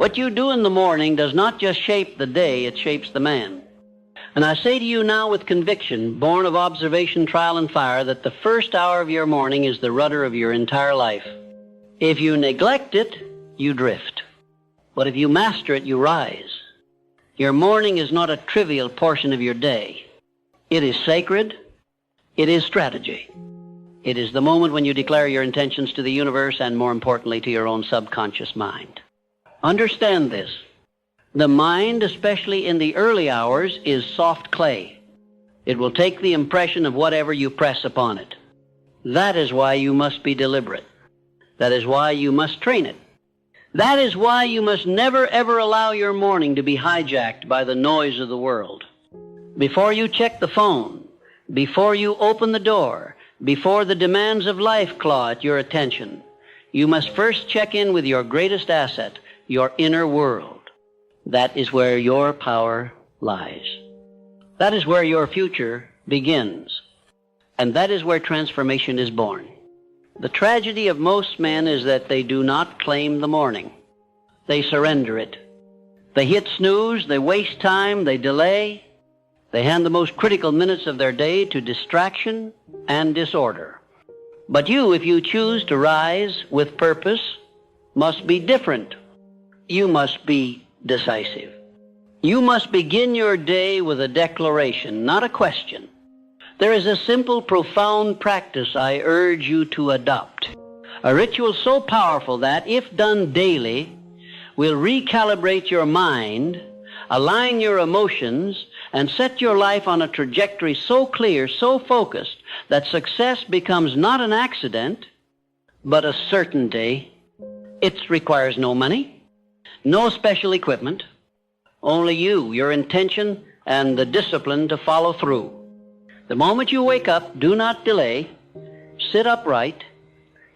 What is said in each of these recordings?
What you do in the morning does not just shape the day, it shapes the man. And I say to you now with conviction, born of observation, trial, and fire, that the first hour of your morning is the rudder of your entire life. If you neglect it, you drift. But if you master it, you rise. Your morning is not a trivial portion of your day. It is sacred. It is strategy. It is the moment when you declare your intentions to the universe and, more importantly, to your own subconscious mind. Understand this. The mind, especially in the early hours, is soft clay. It will take the impression of whatever you press upon it. That is why you must be deliberate. That is why you must train it. That is why you must never, ever allow your morning to be hijacked by the noise of the world. Before you check the phone, before you open the door, before the demands of life claw at your attention, you must first check in with your greatest asset, your inner world. That is where your power lies. That is where your future begins. And that is where transformation is born. The tragedy of most men is that they do not claim the morning. They surrender it. They hit snooze, they waste time, they delay. They hand the most critical minutes of their day to distraction and disorder. But you, if you choose to rise with purpose, must be different. You must be decisive. You must begin your day with a declaration, not a question. There is a simple, profound practice I urge you to adopt. A ritual so powerful that, if done daily, will recalibrate your mind, align your emotions, and set your life on a trajectory so clear, so focused, that success becomes not an accident, but a certainty. It requires no money, no special equipment, only you, your intention, and the discipline to follow through. The moment you wake up, do not delay. Sit upright,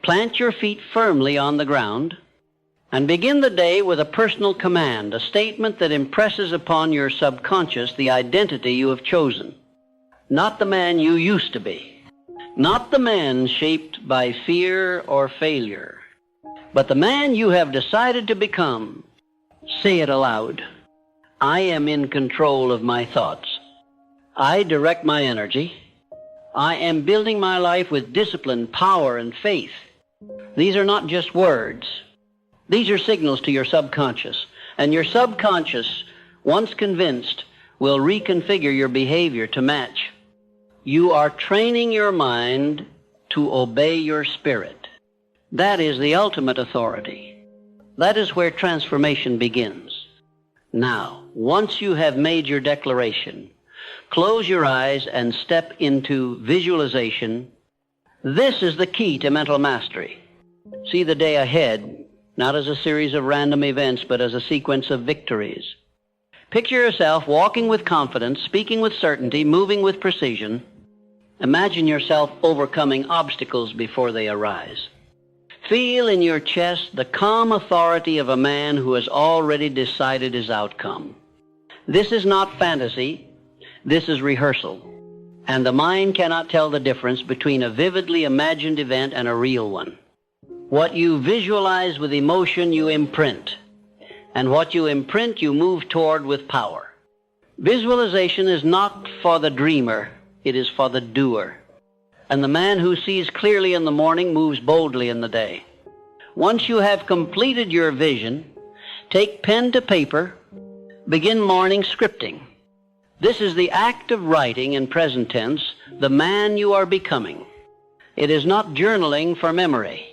plant your feet firmly on the ground, and begin the day with a personal command, a statement that impresses upon your subconscious the identity you have chosen. Not the man you used to be, not the man shaped by fear or failure, but the man you have decided to become. Say it aloud. I am in control of my thoughts. I direct my energy. I am building my life with discipline, power, and faith. These are not just words. These are signals to your subconscious. And your subconscious, once convinced, will reconfigure your behavior to match. You are training your mind to obey your spirit. That is the ultimate authority. That is where transformation begins. Now, once you have made your declaration, close your eyes and step into visualization. This is the key to mental mastery. See the day ahead, not as a series of random events, but as a sequence of victories. Picture yourself walking with confidence, speaking with certainty, moving with precision. Imagine yourself overcoming obstacles before they arise. Feel in your chest the calm authority of a man who has already decided his outcome. This is not fantasy. This is rehearsal. And the mind cannot tell the difference between a vividly imagined event and a real one. What you visualize with emotion, you imprint. And what you imprint, you move toward with power. Visualization is not for the dreamer. It is for the doer. And the man who sees clearly in the morning moves boldly in the day. Once you have completed your vision, take pen to paper, begin morning scripting. This is the act of writing in present tense, the man you are becoming. It is not journaling for memory.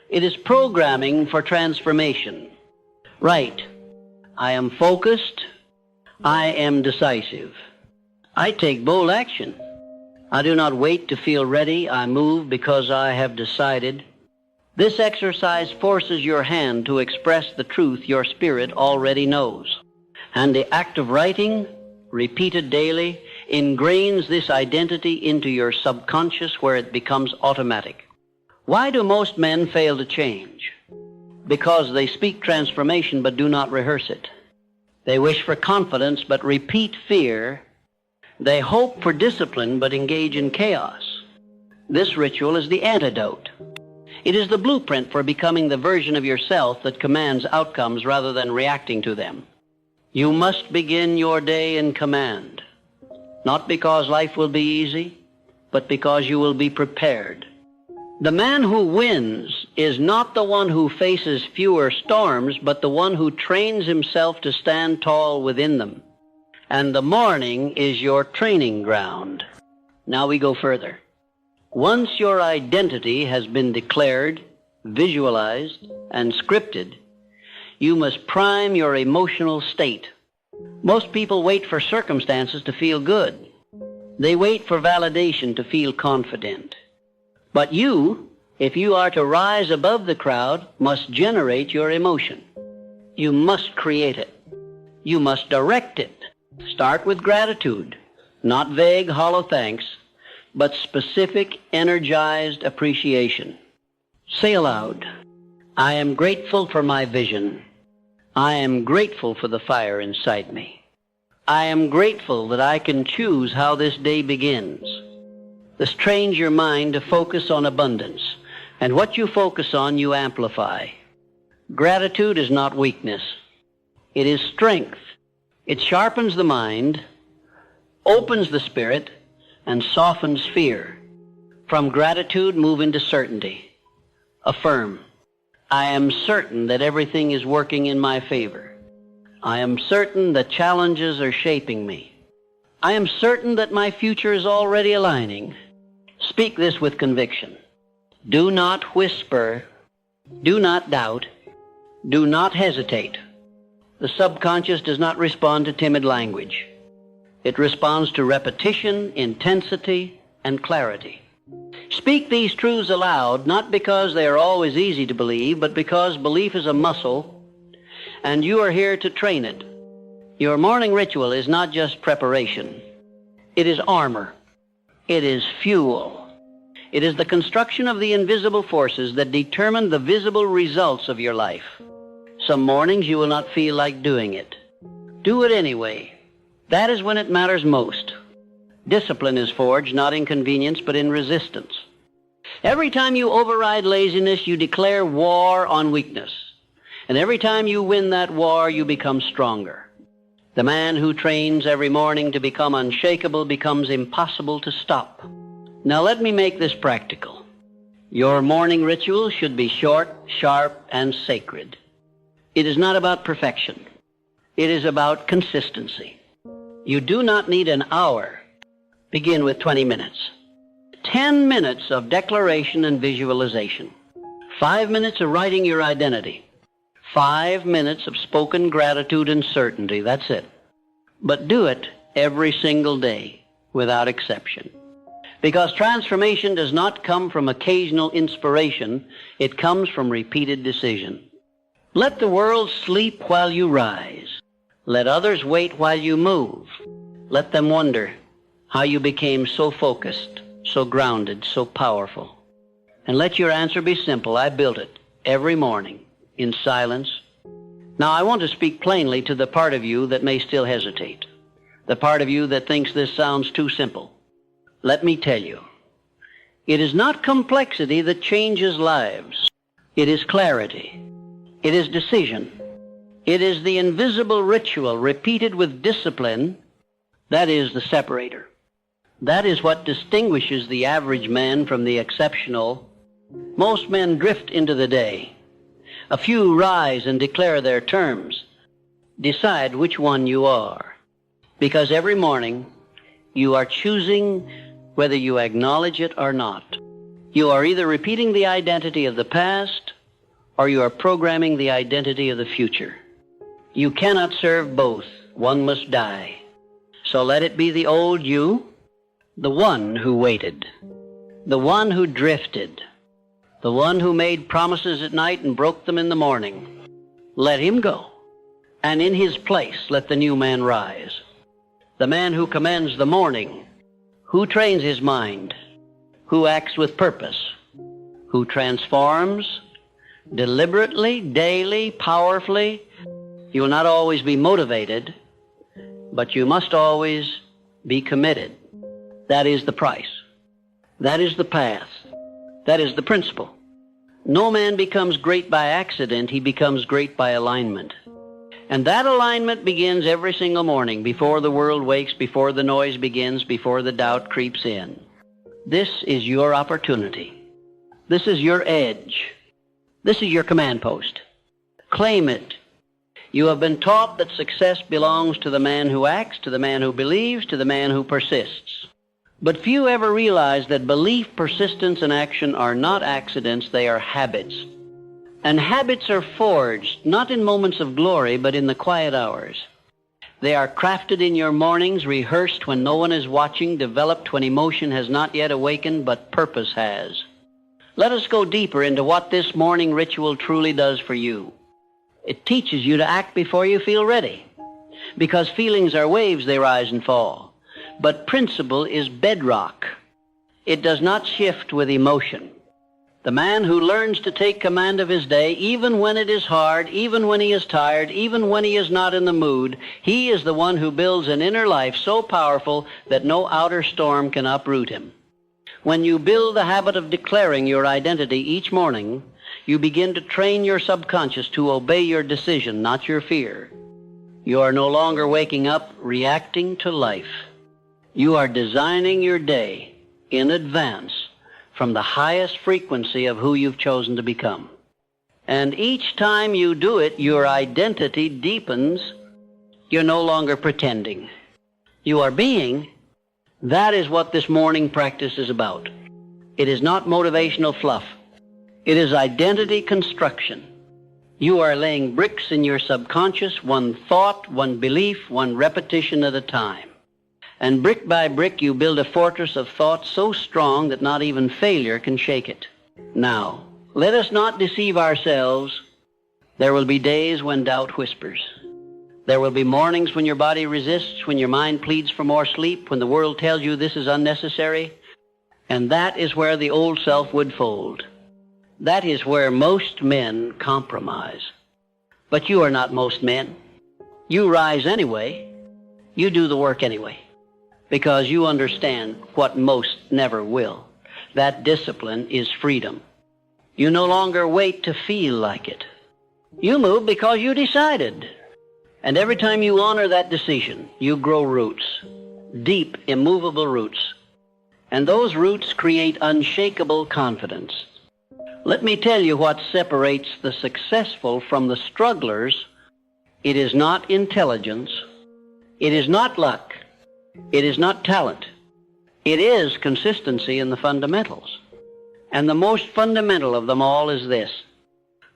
It is programming for transformation. Write, I am focused. I am decisive. I take bold action. I do not wait to feel ready. I move because I have decided. This exercise forces your hand to express the truth your spirit already knows. And the act of writing, repeated daily, ingrains this identity into your subconscious where it becomes automatic. Why do most men fail to change? Because they speak transformation but do not rehearse it. They wish for confidence but repeat fear. They hope for discipline but engage in chaos. This ritual is the antidote. It is the blueprint for becoming the version of yourself that commands outcomes rather than reacting to them. You must begin your day in command, not because life will be easy, but because you will be prepared. The man who wins is not the one who faces fewer storms, but the one who trains himself to stand tall within them. And the morning is your training ground. Now we go further. Once your identity has been declared, visualized, and scripted, you must prime your emotional state. Most people wait for circumstances to feel good. They wait for validation to feel confident. But you, if you are to rise above the crowd, must generate your emotion. You must create it. You must direct it. Start with gratitude, not vague, hollow thanks, but specific, energized appreciation. Say aloud, I am grateful for my vision. I am grateful for the fire inside me. I am grateful that I can choose how this day begins. This trains your mind to focus on abundance, and what you focus on, you amplify. Gratitude is not weakness. It is strength. It sharpens the mind, opens the spirit, and softens fear. From gratitude, move into certainty. Affirm, I am certain that everything is working in my favor. I am certain that challenges are shaping me. I am certain that my future is already aligning. Speak this with conviction. Do not whisper. Do not doubt. Do not hesitate. The subconscious does not respond to timid language. It responds to repetition, intensity, and clarity. Speak these truths aloud, not because they are always easy to believe, but because belief is a muscle, and you are here to train it. Your morning ritual is not just preparation. It is armor. It is fuel. It is the construction of the invisible forces that determine the visible results of your life. Some mornings you will not feel like doing it. Do it anyway. That is when it matters most. Discipline is forged not in convenience but in resistance. Every time you override laziness, you declare war on weakness. And every time you win that war, you become stronger. The man who trains every morning to become unshakable becomes impossible to stop. Now let me make this practical. Your morning ritual should be short, sharp, and sacred. It is not about perfection. It is about consistency. You do not need an hour. Begin with 20 minutes. 10 minutes of declaration and visualization. 5 minutes of writing your identity. 5 minutes of spoken gratitude and certainty. That's it. But do it every single day, without exception. Because transformation does not come from occasional inspiration. It comes from repeated decision. Let the world sleep while you rise. Let others wait while you move. Let them wonder how you became so focused, so grounded, so powerful. And let your answer be simple. I built it every morning in silence. Now I want to speak plainly to the part of you that may still hesitate, the part of you that thinks this sounds too simple. Let me tell you, it is not complexity that changes lives. It is clarity. It is decision. It is the invisible ritual repeated with discipline that is the separator. That is what distinguishes the average man from the exceptional. Most men drift into the day. A few rise and declare their terms. Decide which one you are. Because every morning you are choosing whether you acknowledge it or not. You are either repeating the identity of the past or you are programming the identity of the future. You cannot serve both. One must die. So let it be the old you, the one who waited, the one who drifted, the one who made promises at night and broke them in the morning. Let him go, and in his place let the new man rise. The man who commands the morning, who trains his mind, who acts with purpose, who transforms deliberately, daily, powerfully. You will not always be motivated, but you must always be committed. That is the price. That is the path. That is the principle. No man becomes great by accident. He becomes great by alignment. And that alignment begins every single morning, before the world wakes, before the noise begins, before the doubt creeps in. This is your opportunity. This is your edge. This is your command post. Claim it. You have been taught that success belongs to the man who acts, to the man who believes, to the man who persists. But few ever realize that belief, persistence, and action are not accidents, they are habits. And habits are forged, not in moments of glory, but in the quiet hours. They are crafted in your mornings, rehearsed when no one is watching, developed when emotion has not yet awakened, but purpose has. Let us go deeper into what this morning ritual truly does for you. It teaches you to act before you feel ready, because feelings are waves, they rise and fall. But principle is bedrock. It does not shift with emotion. The man who learns to take command of his day, even when it is hard, even when he is tired, even when he is not in the mood, he is the one who builds an inner life so powerful that no outer storm can uproot him. When you build the habit of declaring your identity each morning, you begin to train your subconscious to obey your decision, not your fear. You are no longer waking up reacting to life. You are designing your day in advance from the highest frequency of who you've chosen to become. And each time you do it, your identity deepens. You're no longer pretending. You are being. That is what this morning practice is about. It is not motivational fluff. It is identity construction. You are laying bricks in your subconscious, one thought, one belief, one repetition at a time. And brick by brick, you build a fortress of thought so strong that not even failure can shake it. Now, let us not deceive ourselves. There will be days when doubt whispers. There will be mornings when your body resists, when your mind pleads for more sleep, when the world tells you this is unnecessary. And that is where the old self would fold. That is where most men compromise. But you are not most men. You rise anyway. You do the work anyway. Because you understand what most never will. That discipline is freedom. You no longer wait to feel like it. You move because you decided. And every time you honor that decision, you grow roots. Deep, immovable roots. And those roots create unshakable confidence. Let me tell you what separates the successful from the strugglers. It is not intelligence. It is not luck. It is not talent. It is consistency in the fundamentals. And the most fundamental of them all is this.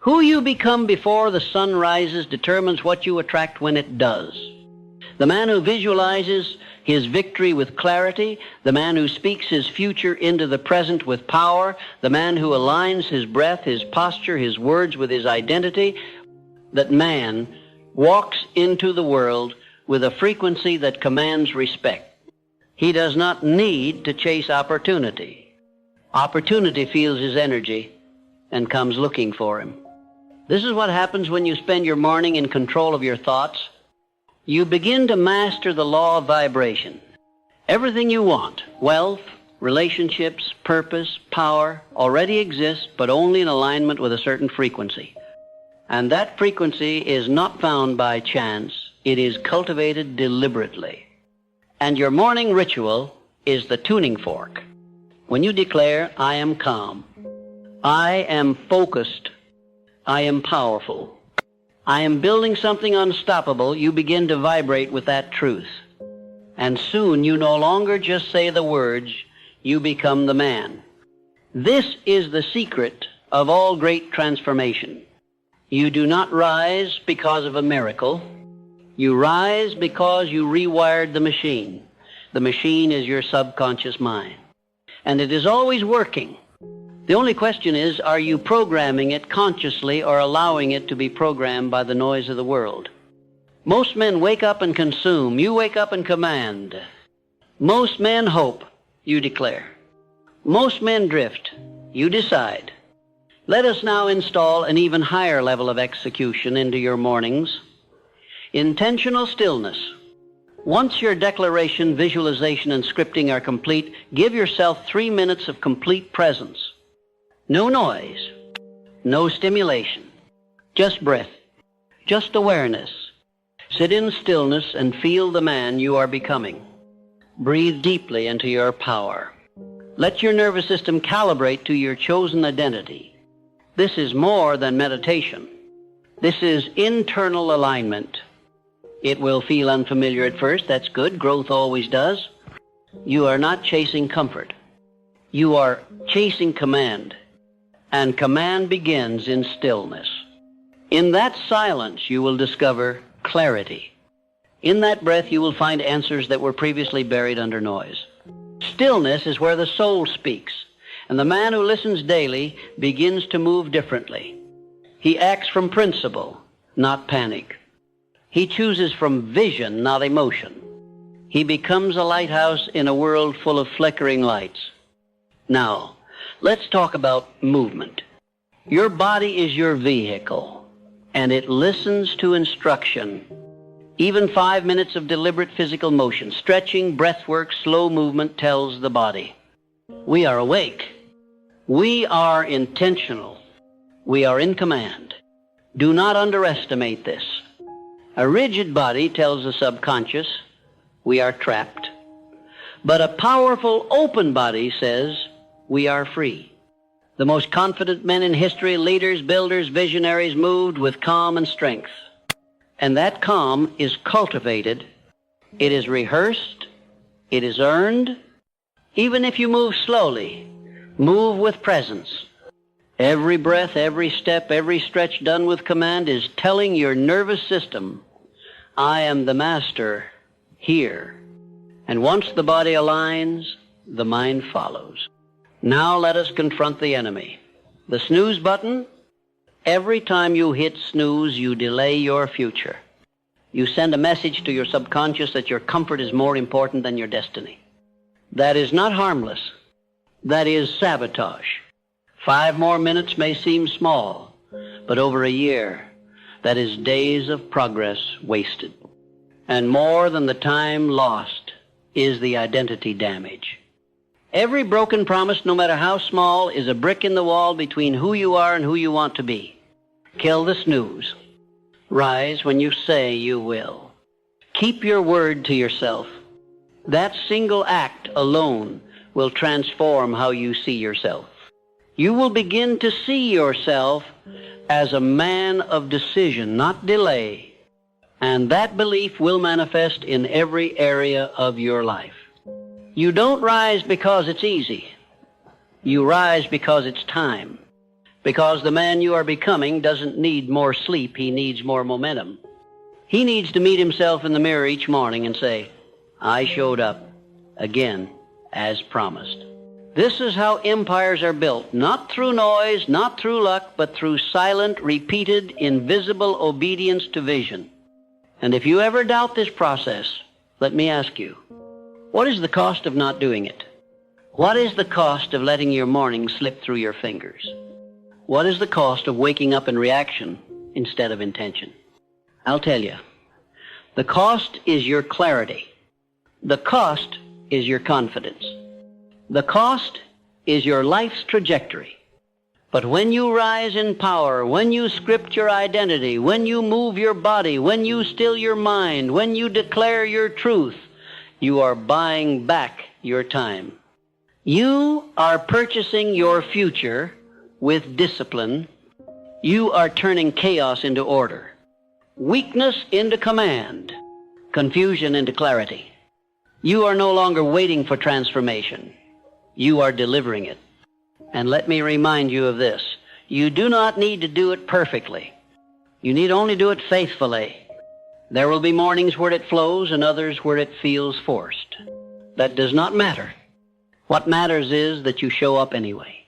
Who you become before the sun rises determines what you attract when it does. The man who visualizes his victory with clarity, the man who speaks his future into the present with power, the man who aligns his breath, his posture, his words with his identity, that man walks into the world with a frequency that commands respect. He does not need to chase opportunity. Opportunity feels his energy and comes looking for him. This is what happens when you spend your morning in control of your thoughts. You begin to master the law of vibration. Everything you want, wealth, relationships, purpose, power, already exists, but only in alignment with a certain frequency. And that frequency is not found by chance. It is cultivated deliberately. And your morning ritual is the tuning fork. When you declare, I am calm, I am focused, I am powerful, I am building something unstoppable, you begin to vibrate with that truth. And soon you no longer just say the words, you become the man. This is the secret of all great transformation. You do not rise because of a miracle. You rise because you rewired the machine. The machine is your subconscious mind. And it is always working. The only question is, are you programming it consciously or allowing it to be programmed by the noise of the world? Most men wake up and consume. You wake up and command. Most men hope. You declare. Most men drift. You decide. Let us now install an even higher level of execution into your mornings. Intentional stillness. Once your declaration, visualization, and scripting are complete, give yourself 3 minutes of complete presence. No noise. No stimulation. Just breath. Just awareness. Sit in stillness and feel the man you are becoming. Breathe deeply into your power. Let your nervous system calibrate to your chosen identity. This is more than meditation. This is internal alignment. It will feel unfamiliar at first. That's good. Growth always does. You are not chasing comfort. You are chasing command. And command begins in stillness. In that silence, you will discover clarity. In that breath, you will find answers that were previously buried under noise. Stillness is where the soul speaks, and the man who listens daily begins to move differently. He acts from principle, not panic. He chooses from vision, not emotion. He becomes a lighthouse in a world full of flickering lights. Now, let's talk about movement. Your body is your vehicle, and it listens to instruction. Even 5 minutes of deliberate physical motion, stretching, breath work, slow movement tells the body. We are awake. We are intentional. We are in command. Do not underestimate this. A rigid body tells the subconscious, we are trapped. But a powerful open body says, we are free. The most confident men in history, leaders, builders, visionaries, moved with calm and strength. And that calm is cultivated. It is rehearsed. It is earned. Even if you move slowly, move with presence. Every breath, every step, every stretch done with command is telling your nervous system, I am the master here. And once the body aligns, the mind follows. Now let us confront the enemy. The snooze button, every time you hit snooze, you delay your future. You send a message to your subconscious that your comfort is more important than your destiny. That is not harmless. That is sabotage. 5 more minutes may seem small, but over a year, that is days of progress wasted. And more than the time lost is the identity damage. Every broken promise, no matter how small, is a brick in the wall between who you are and who you want to be. Kill the snooze. Rise when you say you will. Keep your word to yourself. That single act alone will transform how you see yourself. You will begin to see yourself as a man of decision, not delay. And that belief will manifest in every area of your life. You don't rise because it's easy. You rise because it's time. Because the man you are becoming doesn't need more sleep, he needs more momentum. He needs to meet himself in the mirror each morning and say, I showed up again as promised. This is how empires are built, not through noise, not through luck, but through silent, repeated, invisible obedience to vision. And if you ever doubt this process, let me ask you, what is the cost of not doing it? What is the cost of letting your morning slip through your fingers? What is the cost of waking up in reaction instead of intention? I'll tell you. The cost is your clarity. The cost is your confidence. The cost is your life's trajectory. But when you rise in power, when you script your identity, when you move your body, when you still your mind, when you declare your truth, you are buying back your time. You are purchasing your future with discipline. You are turning chaos into order, weakness into command, confusion into clarity. You are no longer waiting for transformation. You are delivering it. And let me remind you of this. You do not need to do it perfectly. You need only do it faithfully. There will be mornings where it flows and others where it feels forced. That does not matter. What matters is that you show up anyway.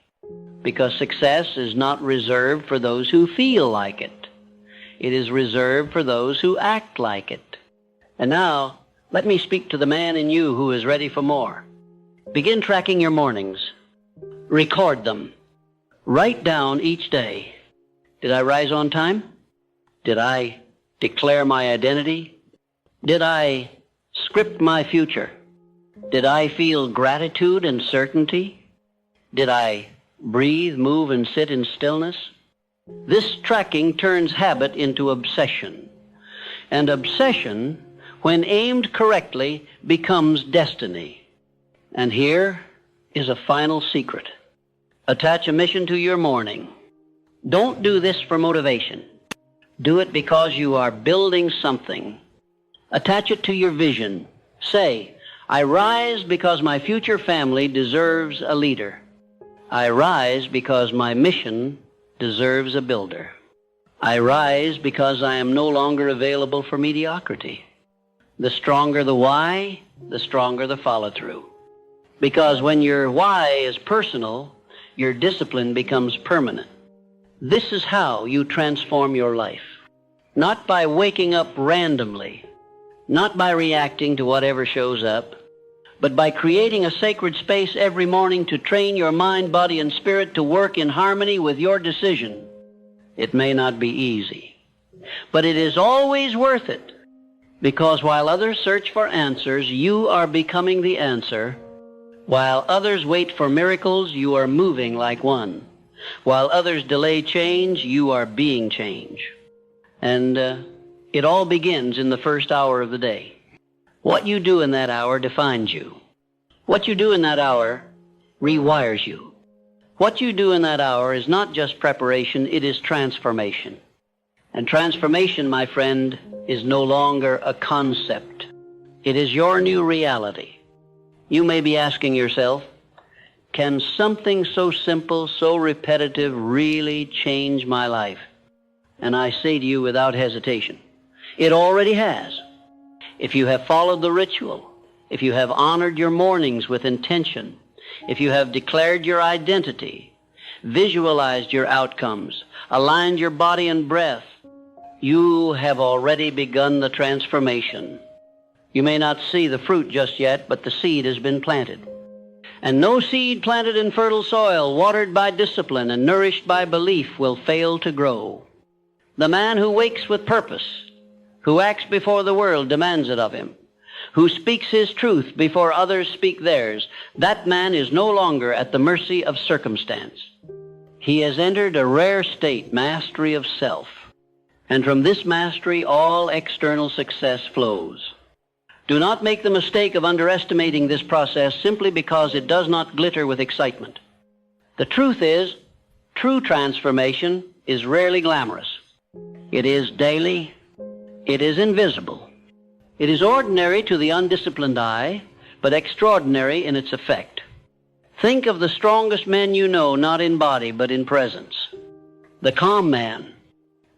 Because success is not reserved for those who feel like it. It is reserved for those who act like it. And now, let me speak to the man in you who is ready for more. Begin tracking your mornings. Record them. Write down each day. Did I rise on time? Did I declare my identity? Did I script my future? Did I feel gratitude and certainty? Did I breathe, move, and sit in stillness? This tracking turns habit into obsession. And obsession, when aimed correctly, becomes destiny. And here is a final secret. Attach a mission to your morning. Don't do this for motivation. Do it because you are building something. Attach it to your vision. Say, I rise because my future family deserves a leader. I rise because my mission deserves a builder. I rise because I am no longer available for mediocrity. The stronger the why, the stronger the follow-through. Because when your why is personal, your discipline becomes permanent. This is how you transform your life. Not by waking up randomly, not by reacting to whatever shows up, but by creating a sacred space every morning to train your mind, body, and spirit to work in harmony with your decision. It may not be easy, but it is always worth it, because while others search for answers, you are becoming the answer. While others wait for miracles, you are moving like one. While others delay change, you are being change. And it all begins in the first hour of the day. What you do in that hour defines you. What you do in that hour rewires you. What you do in that hour is not just preparation, it is transformation. And transformation, my friend, is no longer a concept. It is your new reality. You may be asking yourself, can something so simple, so repetitive really change my life? And I say to you without hesitation, it already has. If you have followed the ritual, if you have honored your mornings with intention, if you have declared your identity, visualized your outcomes, aligned your body and breath, you have already begun the transformation. You may not see the fruit just yet, but the seed has been planted. And no seed planted in fertile soil, watered by discipline and nourished by belief, will fail to grow. The man who wakes with purpose, who acts before the world demands it of him, who speaks his truth before others speak theirs, that man is no longer at the mercy of circumstance. He has entered a rare state, mastery of self. And from this mastery, all external success flows. Do not make the mistake of underestimating this process simply because it does not glitter with excitement. The truth is, true transformation is rarely glamorous. It is daily. It is invisible. It is ordinary to the undisciplined eye, but extraordinary in its effect. Think of the strongest men you know, not in body, but in presence. The calm man,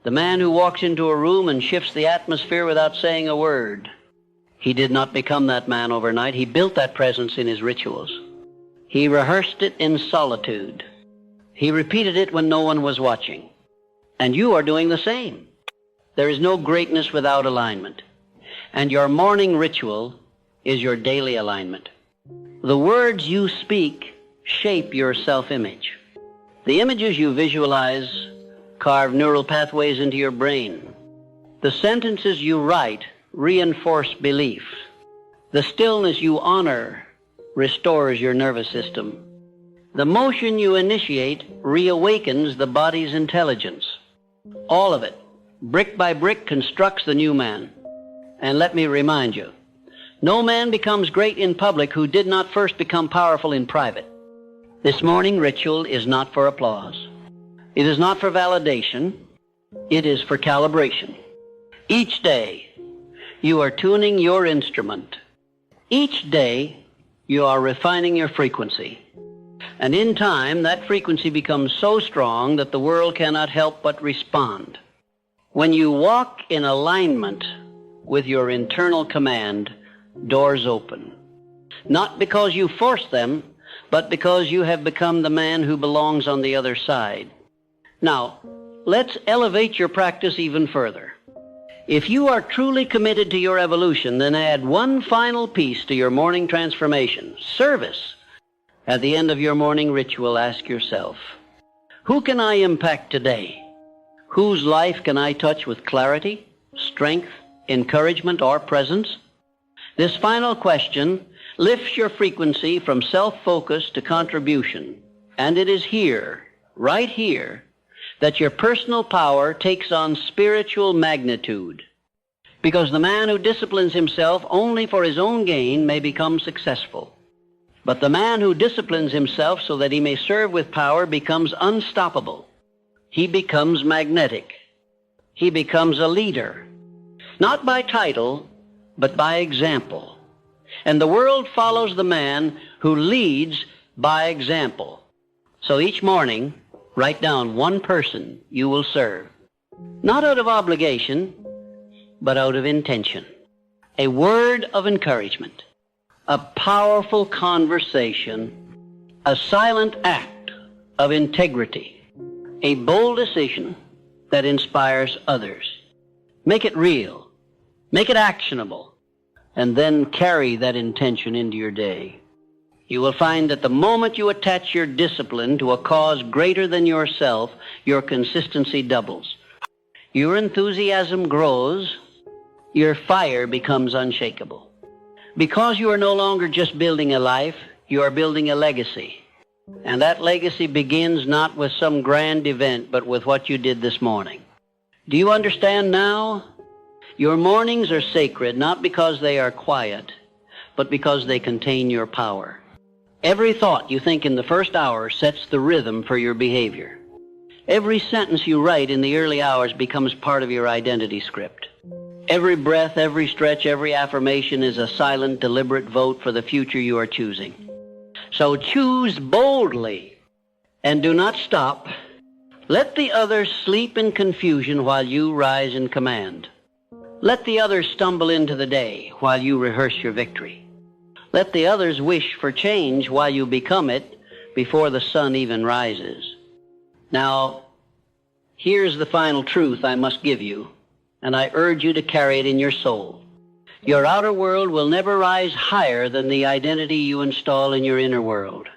the man who walks into a room and shifts the atmosphere without saying a word. He did not become that man overnight. He built that presence in his rituals. He rehearsed it in solitude. He repeated it when no one was watching. And you are doing the same. There is no greatness without alignment. And your morning ritual is your daily alignment. The words you speak shape your self-image. The images you visualize carve neural pathways into your brain. The sentences you write reinforce belief. The stillness you honor restores your nervous system. The motion you initiate reawakens the body's intelligence. All of it, brick by brick, constructs the new man. And let me remind you, no man becomes great in public who did not first become powerful in private. This morning ritual is not for applause. It is not for validation. It is for calibration. Each day, you are tuning your instrument. Each day, you are refining your frequency. And in time, that frequency becomes so strong that the world cannot help but respond. When you walk in alignment with your internal command, doors open. Not because you force them, but because you have become the man who belongs on the other side. Now, let's elevate your practice even further. If you are truly committed to your evolution, then add one final piece to your morning transformation, service. At the end of your morning ritual, ask yourself, who can I impact today? Whose life can I touch with clarity, strength, encouragement, or presence? This final question lifts your frequency from self-focus to contribution. And it is here, right here, that your personal power takes on spiritual magnitude. Because the man who disciplines himself only for his own gain may become successful. But the man who disciplines himself so that he may serve with power becomes unstoppable. He becomes magnetic. He becomes a leader, not by title, but by example. And the world follows the man who leads by example. So each morning, write down one person you will serve, not out of obligation, but out of intention. A word of encouragement, a powerful conversation, a silent act of integrity, a bold decision that inspires others. Make it real, make it actionable, and then carry that intention into your day. You will find that the moment you attach your discipline to a cause greater than yourself, your consistency doubles. Your enthusiasm grows, your fire becomes unshakable. Because you are no longer just building a life, you are building a legacy. And that legacy begins not with some grand event, but with what you did this morning. Do you understand now? Your mornings are sacred, not because they are quiet, but because they contain your power. Every thought you think in the first hour sets the rhythm for your behavior. Every sentence you write in the early hours becomes part of your identity script. Every breath, every stretch, every affirmation is a silent, deliberate vote for the future you are choosing. So choose boldly and do not stop. Let the others sleep in confusion while you rise in command. Let the others stumble into the day while you rehearse your victory. Let the others wish for change while you become it before the sun even rises. Now, here's the final truth I must give you, and I urge you to carry it in your soul. Your outer world will never rise higher than the identity you install in your inner world.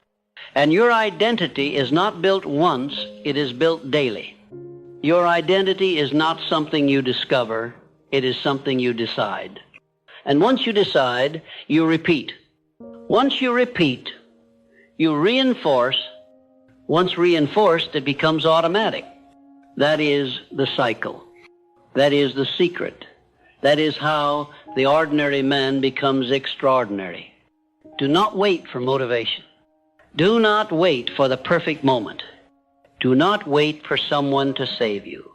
And your identity is not built once, it is built daily. Your identity is not something you discover, it is something you decide. And once you decide, you repeat. Once you repeat, you reinforce. Once reinforced, it becomes automatic. That is the cycle. That is the secret. That is how the ordinary man becomes extraordinary. Do not wait for motivation. Do not wait for the perfect moment. Do not wait for someone to save you.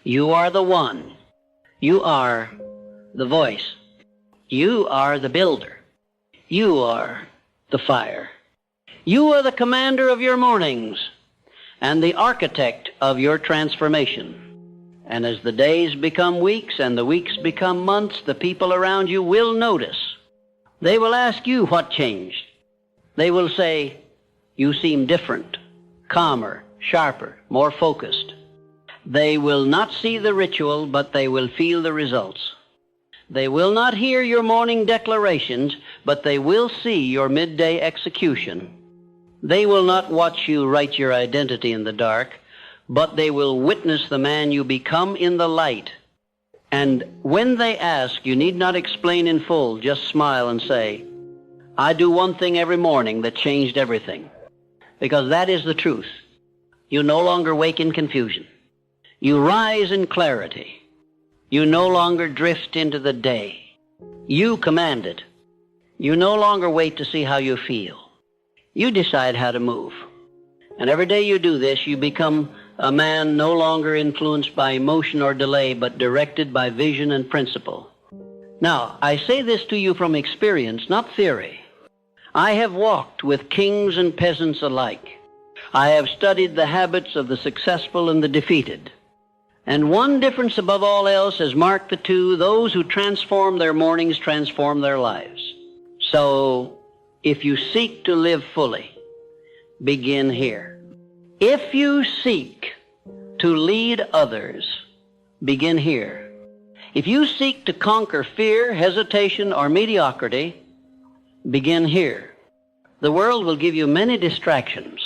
You are the one. You are the voice. You are the builder. You are the fire. You are the commander of your mornings and the architect of your transformation. And as the days become weeks and the weeks become months, the people around you will notice. They will ask you what changed. They will say, you seem different, calmer, sharper, more focused. They will not see the ritual, but they will feel the results. They will not hear your morning declarations, but they will see your midday execution. They will not watch you write your identity in the dark, but they will witness the man you become in the light. And when they ask, you need not explain in full, just smile and say, I do one thing every morning that changed everything. Because that is the truth. You no longer wake in confusion. You rise in clarity. You no longer drift into the day. You command it. You no longer wait to see how you feel. You decide how to move. And every day you do this, you become a man no longer influenced by emotion or delay, but directed by vision and principle. Now, I say this to you from experience, not theory. I have walked with kings and peasants alike. I have studied the habits of the successful and the defeated. And one difference above all else has marked the two: those who transform their mornings transform their lives. So, if you seek to live fully, begin here. If you seek to lead others, begin here. If you seek to conquer fear, hesitation, or mediocrity, begin here. The world will give you many distractions.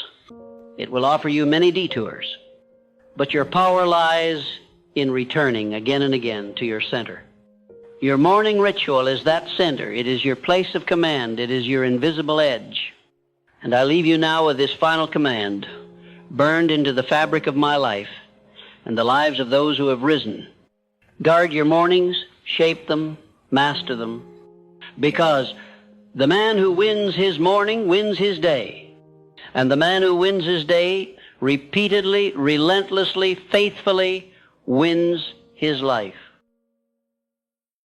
It will offer you many detours. But your power lies in returning again and again to your center. Your morning ritual is that center. It is your place of command. It is your invisible edge. And I leave you now with this final command, burned into the fabric of my life. and the lives of those who have risen. Guard your mornings, shape them, master them, because the man who wins his morning wins his day, and the man who wins his day repeatedly, relentlessly, faithfully wins his life.